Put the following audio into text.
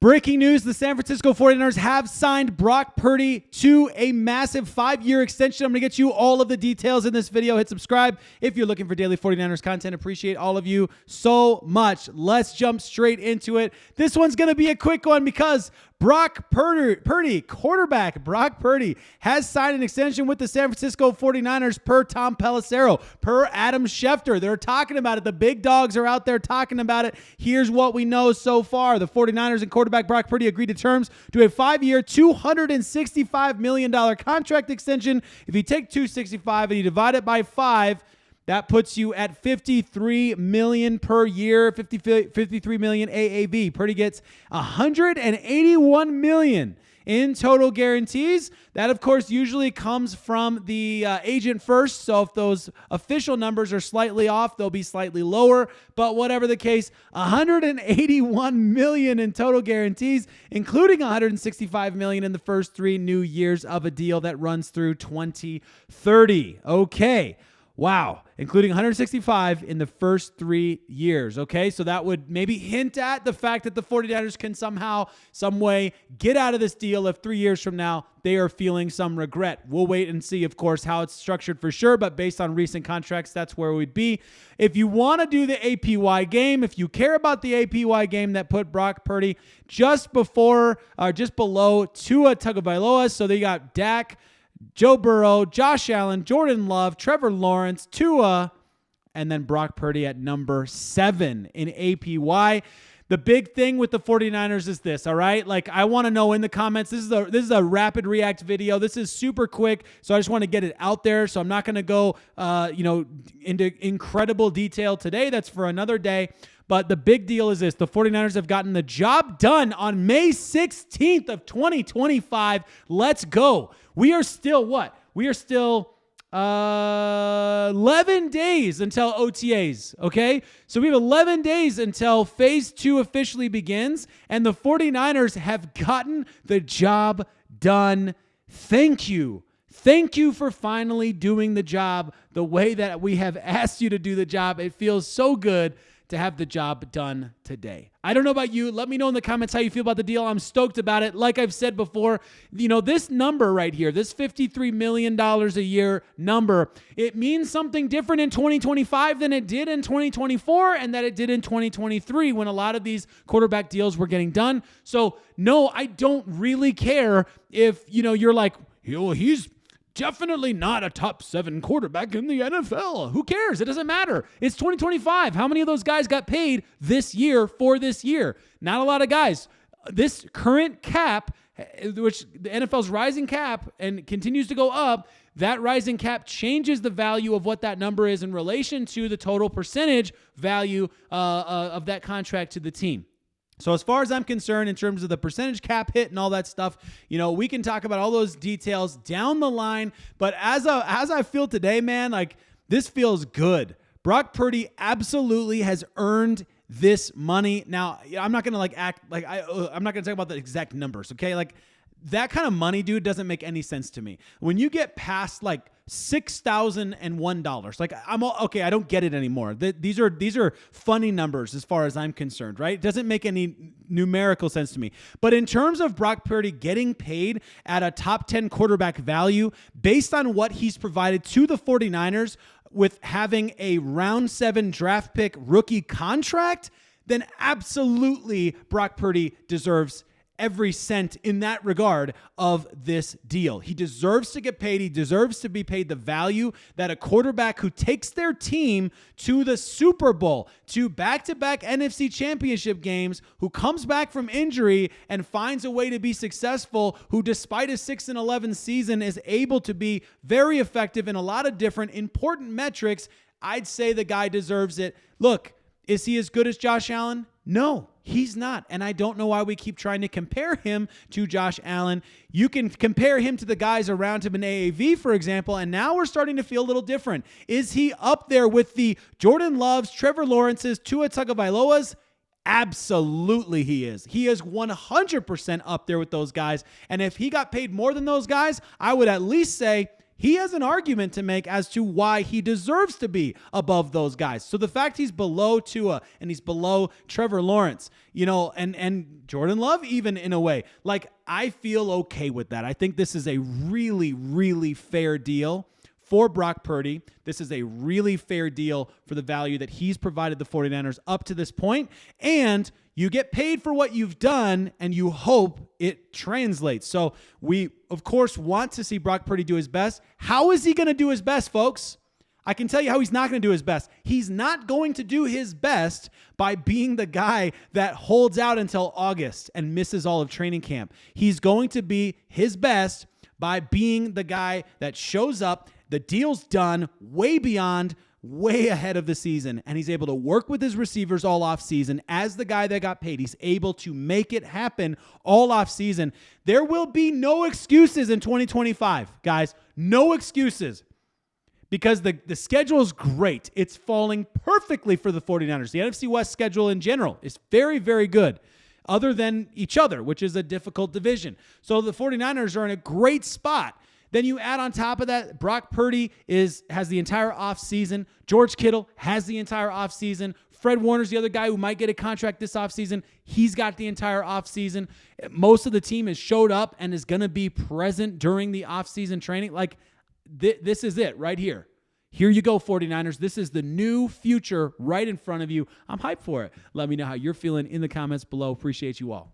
Breaking news, the San Francisco 49ers have signed Brock Purdy to a massive 5-year extension. I'm going to get you all of the details in this video. Hit subscribe if you're looking for daily 49ers content. Appreciate all of you so much. Let's jump straight into it. This one's going to be a quick one because Brock Purdy, quarterback Brock Purdy, has signed an extension with the San Francisco 49ers per Tom Pelissero, per Adam Schefter. They're talking about it. The big dogs are out there talking about it. Here's what we know so far. The 49ers and quarterback Brock Purdy agreed to terms to a 5-year, $265 million contract extension. If you take $265 and you divide it by 5, that puts you at $53 million per year, $53 million AAV. Purdy gets $181 million in total guarantees. That, of course, usually comes from the agent first. So if those official numbers are slightly off, they'll be slightly lower. But whatever the case, $181 million in total guarantees, including $165 million in the first 3 new years of a deal that runs through 2030. Okay. Wow, including 165 in the first 3 years, okay? So that would maybe hint at the fact that the 49ers can somehow, some way get out of this deal if 3 years from now they are feeling some regret. We'll wait and see, of course, how it's structured for sure, but based on recent contracts, that's where we'd be. If you want to do the APY game, if you care about the APY game that put Brock Purdy just below Tua Tagovailoa, so they got Dak, Joe Burrow, Josh Allen, Jordan Love, Trevor Lawrence, Tua, and then Brock Purdy at number 7 in APY. The big thing with the 49ers is this, all right? Like, I want to know in the comments, this is a rapid react video. This is super quick, so I just want to get it out there. So I'm not going to go into incredible detail today. That's for another day. But the big deal is this. The 49ers have gotten the job done on May 16th of 2025. Let's go. We are still what? We are still 11 days until OTAs, okay? So we have 11 days until Phase 2 officially begins, and the 49ers have gotten the job done. Thank you. Thank you for finally doing the job the way that we have asked you to do the job. It feels so good to have the job done today. I don't know about you. Let me know in the comments how you feel about the deal. I'm stoked about it. Like I've said before, this number right here, this $53 million a year number, it means something different in 2025 than it did in 2024 and that it did in 2023 when a lot of these quarterback deals were getting done. So no, I don't really care if, you're like, he's definitely not a top 7 quarterback in the NFL. Who cares? It doesn't matter. It's 2025. How many of those guys got paid this year for this year? Not a lot of guys. This current cap, which the NFL's rising cap and continues to go up, that rising cap changes the value of what that number is in relation to the total percentage value of that contract to the team. So as far as I'm concerned, in terms of the percentage cap hit and all that stuff, we can talk about all those details down the line. But as I feel today, man, like this feels good. Brock Purdy absolutely has earned this money. Now, I'm not gonna I'm not gonna talk about the exact numbers, okay? Like that kind of money, dude, doesn't make any sense to me. When you get past like $6,001, like okay, I don't get it anymore. These are funny numbers as far as I'm concerned, right? It doesn't make any numerical sense to me. But in terms of Brock Purdy getting paid at a top 10 quarterback value based on what he's provided to the 49ers with having a round 7 draft pick rookie contract, then absolutely Brock Purdy deserves every cent in that regard of this deal. He deserves to get paid. He deserves to be paid the value that a quarterback who takes their team to the Super Bowl, to back-to-back NFC championship games, who comes back from injury and finds a way to be successful, who despite a 6-11 season is able to be very effective in a lot of different important metrics. I'd say the guy deserves it. Look, is he as good as Josh Allen? No, he's not. And I don't know why we keep trying to compare him to Josh Allen. You can compare him to the guys around him in AAV, for example, and now we're starting to feel a little different. Is he up there with the Jordan Loves, Trevor Lawrences, Tua Tagovailoas? Absolutely he is. He is 100% up there with those guys. And if he got paid more than those guys, I would at least say he has an argument to make as to why he deserves to be above those guys. So the fact he's below Tua and he's below Trevor Lawrence, and Jordan Love even in a way, like I feel okay with that. I think this is a really, really fair deal for Brock Purdy. This is a really fair deal for the value that he's provided the 49ers up to this point. And you get paid for what you've done, and you hope it translates. So we, of course, want to see Brock Purdy do his best. How is he going to do his best, folks? I can tell you how he's not going to do his best. He's not going to do his best by being the guy that holds out until August and misses all of training camp. He's going to be his best by being the guy that shows up, the deal's done way beyond, way ahead of the season, and he's able to work with his receivers all off season as the guy that got paid. He's able to make it happen all off season. There will be no excuses in 2025, guys. No excuses. Because the schedule is great. It's falling perfectly for the 49ers. The NFC West schedule in general is very, very good, other than each other, which is a difficult division. So the 49ers are in a great spot. Then you add on top of that, Brock Purdy has the entire offseason. George Kittle has the entire offseason. Fred Warner's the other guy who might get a contract this offseason. He's got the entire offseason. Most of the team has showed up and is going to be present during the offseason training. Like, this is it right here. Here you go, 49ers. This is the new future right in front of you. I'm hyped for it. Let me know how you're feeling in the comments below. Appreciate you all.